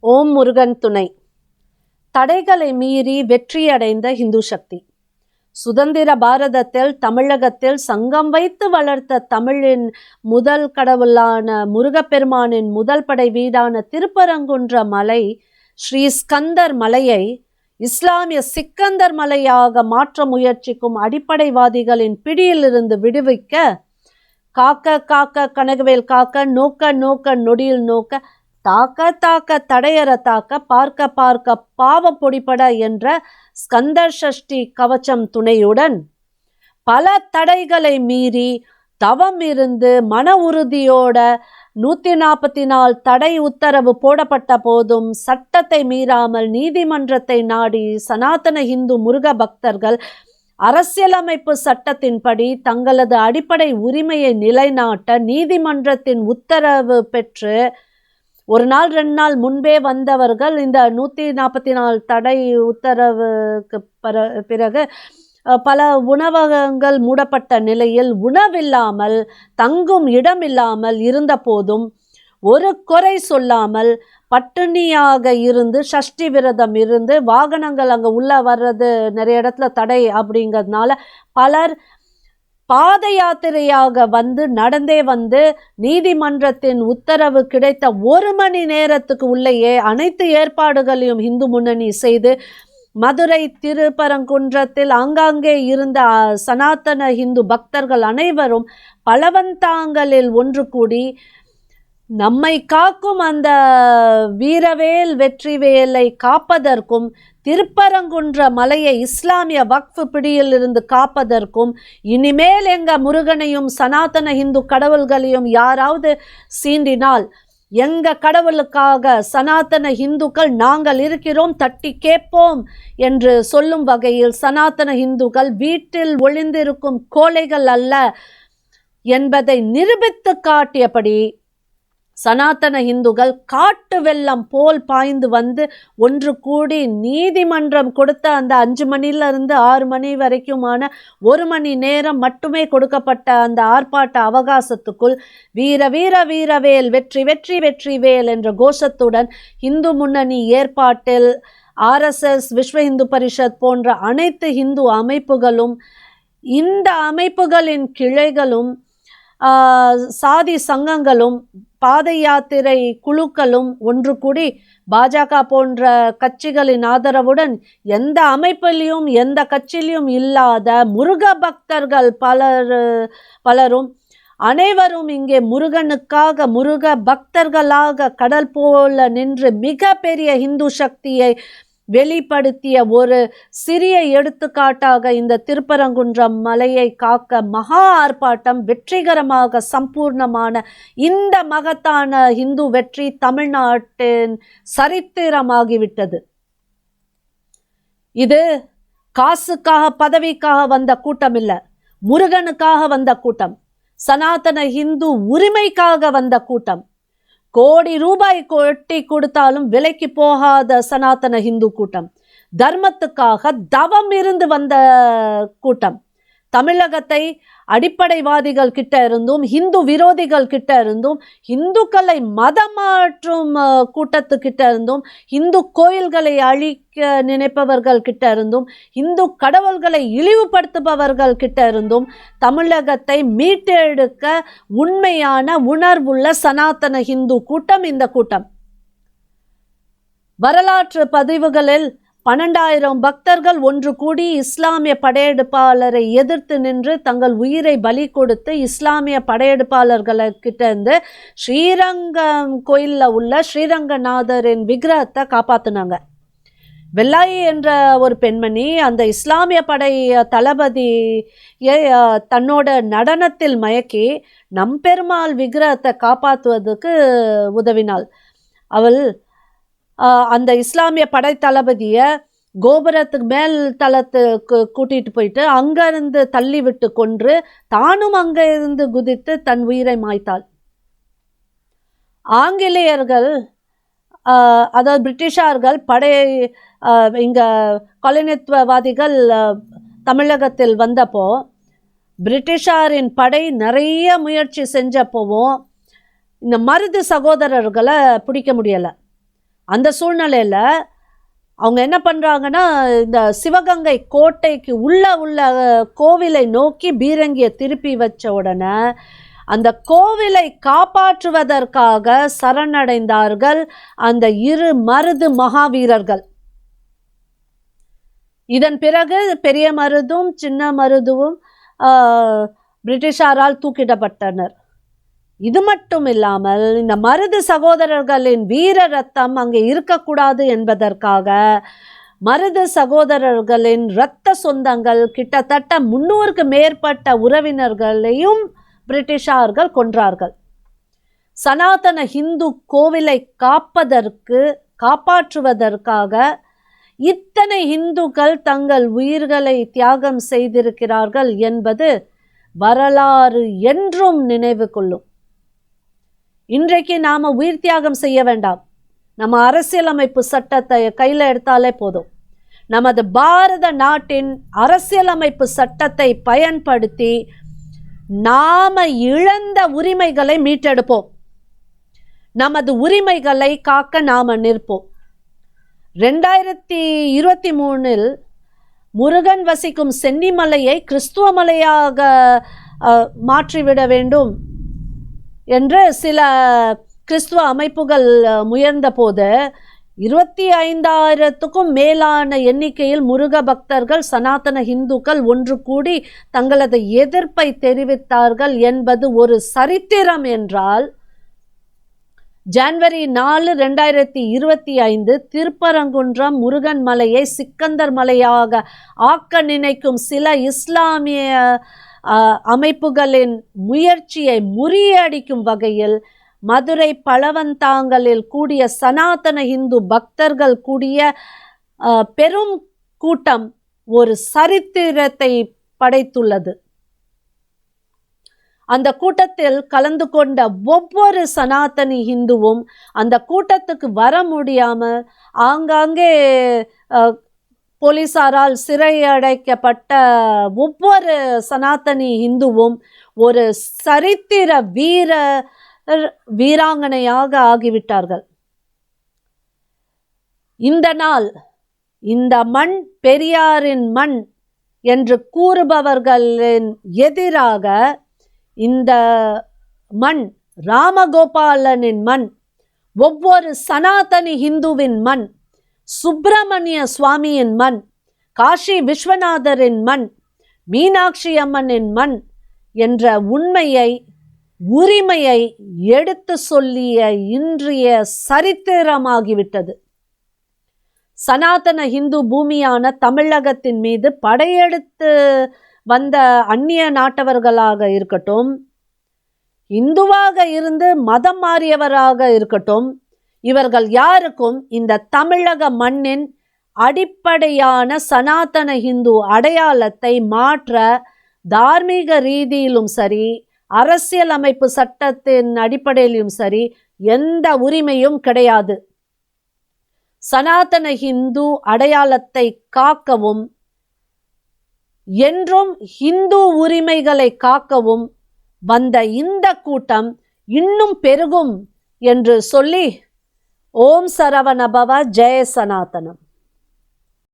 ஓம் முருகன் துணை. தடைகளை மீறி வெற்றியடைந்த இந்து சக்தி. சுதந்திர பாரதத்தில் தமிழகத்தில் சங்கம் வைத்து வளர்த்த தமிழின் முதல் கடவுளான முருகப்பெருமானின் முதல் படை வீடான திருப்பரங்குன்ற மலை ஸ்ரீ ஸ்கந்தர் மலையை இஸ்லாமிய சிக்கந்தர் மலையாக மாற்ற முயற்சிக்கும் அடிப்படைவாதிகளின் பிடியிலிருந்து விடுவிக்க காக்க காக்க கனகவேல் காக்க நோக்க நோக்க நொடியில் நோக்க தாக்க தாக்க தடையற தாக்க பார்க்க பார்க்க பாவ பொடிப்பட என்ற ஸ்கந்தர் சஷ்டி கவச்சம் துணையுடன் பல தடைகளை மீறி தவம் இருந்து மன உறுதியோட 144 தடை உத்தரவு போடப்பட்ட போதும் சட்டத்தை மீறாமல் நீதிமன்றத்தை நாடி சனாதன இந்து முருக பக்தர்கள் அரசியலமைப்பு சட்டத்தின்படி தங்களது அடிப்படை உரிமையை நிலைநாட்ட நீதிமன்றத்தின் உத்தரவு பெற்று ஒரு நாள் 2 நாள் முன்பே வந்தவர்கள் இந்த 144 தடை உத்தரவுக்கு பிறகு பல உணவகங்கள் மூடப்பட்ட நிலையில் உணவில்லாமல் தங்கும் இடமில்லாமல் இருந்த போதும் ஒரு குறை சொல்லாமல் பட்டினியாக இருந்து சஷ்டி விரதம் இருந்து வாகனங்கள் அங்கே உள்ள வர்றது நிறைய இடத்துல தடை அப்படிங்கிறதுனால பலர் பாத யாத்திரையாக வந்து நடந்தே வந்து நீதிமன்றத்தின் உத்தரவு கிடைத்த 1 மணி நேரத்துக்கு உள்ளேயே அனைத்து ஏற்பாடுகளையும் இந்து முன்னணி செய்து மதுரை திருப்பரங்குன்றத்தில் ஆங்காங்கே இருந்த சனாதன இந்து பக்தர்கள் அனைவரும் பலவந்தாங்களில் ஒன்று கூடி நம்மை காக்கும் அந்த வீரவேல் வெற்றிவேலை காப்பதற்கும் திருப்பரங்குன்ற மலையை இஸ்லாமிய வக்ஃபு பிடியில் இருந்து காப்பதற்கும் இனிமேல் எங்க முருகனையும் சனாதன இந்து கடவுள்களையும் யாராவது சீண்டினால் எங்க கடவுளுக்காக சனாதன இந்துக்கள் நாங்கள் இருக்கிறோம் தட்டி கேட்போம் என்று சொல்லும் வகையில் சனாதன இந்துக்கள் வீட்டில் ஒளிந்திருக்கும் கோழைகள் அல்ல என்பதை நிரூபித்து காட்டியபடி சனாதன இந்துக்கள் காட்டு வெள்ளம் போல் பாய்ந்து வந்து ஒன்று கூடி நீதிமன்றம் கொடுத்த அந்த 5 மணிலிருந்து 6 மணி வரைக்குமான 1 மணி நேரம் மட்டுமே கொடுக்கப்பட்ட அந்த ஆர்ப்பாட்ட அவகாசத்துக்குள் வீர வீர வீரவேல் வெற்றி வெற்றி வெற்றி வேல் என்ற கோஷத்துடன் இந்து முன்னணி ஏற்பாட்டில் RSS விஸ்வ இந்து பரிஷத் போன்ற அனைத்து இந்து அமைப்புகளும் இந்த அமைப்புகளின் கிளைகளும் சாதி சங்கங்களும் பாத யாத்திரை குழுக்களும் ஒன்று கூடி பாஜக போன்ற கட்சிகளின் ஆதரவுடன் எந்த அமைப்பிலையும் எந்த கட்சியிலையும் இல்லாத முருக பக்தர்கள் பலரும் அனைவரும் இங்கே முருகனுக்காக முருக பக்தர்களாக கடல் போல நின்று மிக பெரிய இந்து சக்தியை வெளிப்படுத்திய ஒரு சிறிய எடுத்துக்காட்டாக இந்த திருப்பரங்குன்றம் மலையை காக்க மகா ஆர்ப்பாட்டம் வெற்றிகரமாக சம்பூர்ணமான இந்த மகத்தான இந்து வெற்றி தமிழ்நாட்டின் சரித்திரமாகிவிட்டது. இது காசுக்காக பதவிக்காக வந்த கூட்டம் இல்லை, முருகனுக்காக வந்த கூட்டம், சனாதன இந்து உரிமைக்காக வந்த கூட்டம், கோடி ரூபாய் கொட்டி கொடுத்தாலும் விலைக்கு போகாத சனாதன இந்து கூட்டம், தர்மத்துக்காக தவம் இருந்து வந்த கூட்டம், தமிழகத்தை அடிப்படைவாதிகள் கிட்ட இருந்தும் இந்து விரோதிகள் கிட்ட இருந்தும் இந்துக்களை மதம் மாற்றும் கூட்டத்துக்கிட்ட இருந்தும் இந்து கோயில்களை அழிக்க நினைப்பவர்கள் கிட்ட இருந்தும் இந்து கடவுள்களை இழிவுபடுத்துபவர்கள் கிட்ட இருந்தும் தமிழகத்தை மீட்டெடுக்க உண்மையான உணர்வுள்ள சனாதன இந்து கூட்டம் இந்த கூட்டம். வரலாற்று பதிவுகளில் 12,000 பக்தர்கள் ஒன்று கூடி இஸ்லாமிய படையெடுப்பாளரை எதிர்த்து நின்று தங்கள் உயிரை பலி கொடுத்து இஸ்லாமிய படையெடுப்பாளர்கிட்ட இருந்து ஸ்ரீரங்கம் கோயிலில் உள்ள ஸ்ரீரங்கநாதரின் விக்கிரகத்தை காப்பாற்றினாங்க. வெள்ளாயி என்ற ஒரு பெண்மணி அந்த இஸ்லாமிய படை தளபதியை தன்னோட நடனத்தில் மயக்கி நம்பெருமாள் விக்கிரகத்தை காப்பாற்றுவதற்கு உதவினாள். அவள் அந்த இஸ்லாமிய படை தளபதியை கோபுரத்துக்கு மேல் தளத்துக்கு கூட்டிகிட்டு போயிட்டு அங்கிருந்து தள்ளி விட்டு கொன்று தானும் அங்கே இருந்து குதித்து தன் உயிரை மாய்த்தாள். ஆங்கிலேயர்கள் அதாவது பிரிட்டிஷார்கள் இங்கே காலனித்துவவாதிகள் தமிழகத்தில் வந்தப்போ பிரிட்டிஷாரின் படை நிறைய முயற்சி செஞ்சப்போவும் இந்த மருது சகோதரர்களை பிடிக்க முடியலை. அந்த சூழ்நிலையில் அவங்க என்ன பண்ணுறாங்கன்னா, இந்த சிவகங்கை கோட்டைக்கு உள்ள கோவிலை நோக்கி பீரங்கியை திருப்பி வச்ச உடனே அந்த கோவிலை காப்பாற்றுவதற்காக சரணடைந்தார்கள் அந்த 2 மருது மகாவீரர்கள். இதன் பிறகு பெரிய மருதும் சின்ன மருதுவும் பிரிட்டிஷாரால் தூக்கிடப்பட்டனர். இது மட்டும் இல்லாமல் இந்த மருது சகோதரர்களின் வீர ரத்தம் அங்கே இருக்கக்கூடாது என்பதற்காக மருது சகோதரர்களின் இரத்த சொந்தங்கள் கிட்டத்தட்ட 300க்கு மேற்பட்ட உறவினர்களையும் பிரிட்டிஷார்கள் கொன்றார்கள். சனாதன ஹிந்து கோவிலை காப்பாற்றுவதற்காக இத்தனை இந்துக்கள் தங்கள் உயிர்களை தியாகம் செய்திருக்கிறார்கள் என்பது வரலாறு என்றும் நினைவு கொள்ளும். இன்றைக்கு நாம் உயிர் தியாகம் செய்ய வேண்டாம். நம்ம அரசியலமைப்பு சட்டத்தை கையில் எடுத்தாலே போதும். நமது பாரத நாட்டின் அரசியலமைப்பு சட்டத்தை பயன்படுத்தி நாம இழந்த உரிமைகளை மீட்டெடுப்போம். நமது உரிமைகளை காக்க நாம நிற்போம். 2023 முருகன் வசிக்கும் சென்னிமலையை கிறிஸ்துவ மலையாக மாற்றிவிட வேண்டும் என்று சில கிறிஸ்துவ அமைப்புகள் முயன்ற போது 25,000க்கும் மேலான எண்ணிக்கையில் முருக பக்தர்கள் சனாதன இந்துக்கள் ஒன்று கூடி தங்களது எதிர்ப்பை தெரிவித்தார்கள் என்பது ஒரு சரித்திரம் என்றால், ஜனவரி 4, 2025 திருப்பரங்குன்றம் முருகன் மலையை சிக்கந்தர் மலையாக ஆக்க நினைக்கும் சில இஸ்லாமிய அமைப்புகளின் முயற்சியை முறியடிக்கும் வகையில் மதுரை பழவந்தாங்கலில் கூடிய சனாதன இந்து பக்தர்கள் கூடிய பெரும் கூட்டம் ஒரு சரித்திரத்தை படைத்துள்ளது. அந்த கூட்டத்தில் கலந்து கொண்ட ஒவ்வொரு சனாதனி இந்துவும் அந்த கூட்டத்துக்கு வர முடியாமல் ஆங்காங்கே போலீசாரால் சிறையடைக்கப்பட்ட ஒவ்வொரு சனாதனி இந்துவும் ஒரு சரித்திர வீராங்கனையாக ஆகிவிட்டார்கள். இந்த நாள், இந்த மண் பெரியாரின் மண் என்று கூறுபவர்களின் எதிராக இந்த மண் ராமகோபாலனின் மண், ஒவ்வொரு சனாதனி இந்துவின் மண், சுப்பிரமணிய சுவாமியின் மண், காஷி விஸ்வநாதரின் மண், மீனாட்சி அம்மனின் மண் என்ற உரிமையை எடுத்து சொல்லிய இன்றைய சரித்திரமாகிவிட்டது. சனாதன இந்து பூமியான தமிழகத்தின் மீது படையெடுத்து வந்த அந்நிய நாட்டவர்களாக இருக்கட்டும், இந்துவாக இருந்து மதம் மாறியவராக இருக்கட்டும், இவர்கள் யாருக்கும் இந்த தமிழக மண்ணின் அடிப்படையான சனாதன இந்து அடையாளத்தை மாற்ற தார்மீக ரீதியிலும் சரி, அரசியல் அமைப்பு சட்டத்தின் அடிப்படையிலும் சரி எந்த உரிமையும் கிடையாது. சனாதன இந்து அடையாளத்தை காக்கவும் என்றும் இந்து உரிமைகளை காக்கவும் வந்த இந்த கூட்டம் இன்னும் பெருகும் என்று சொல்லி ஓம் சரவணபவ ஜெய சனாதனம்.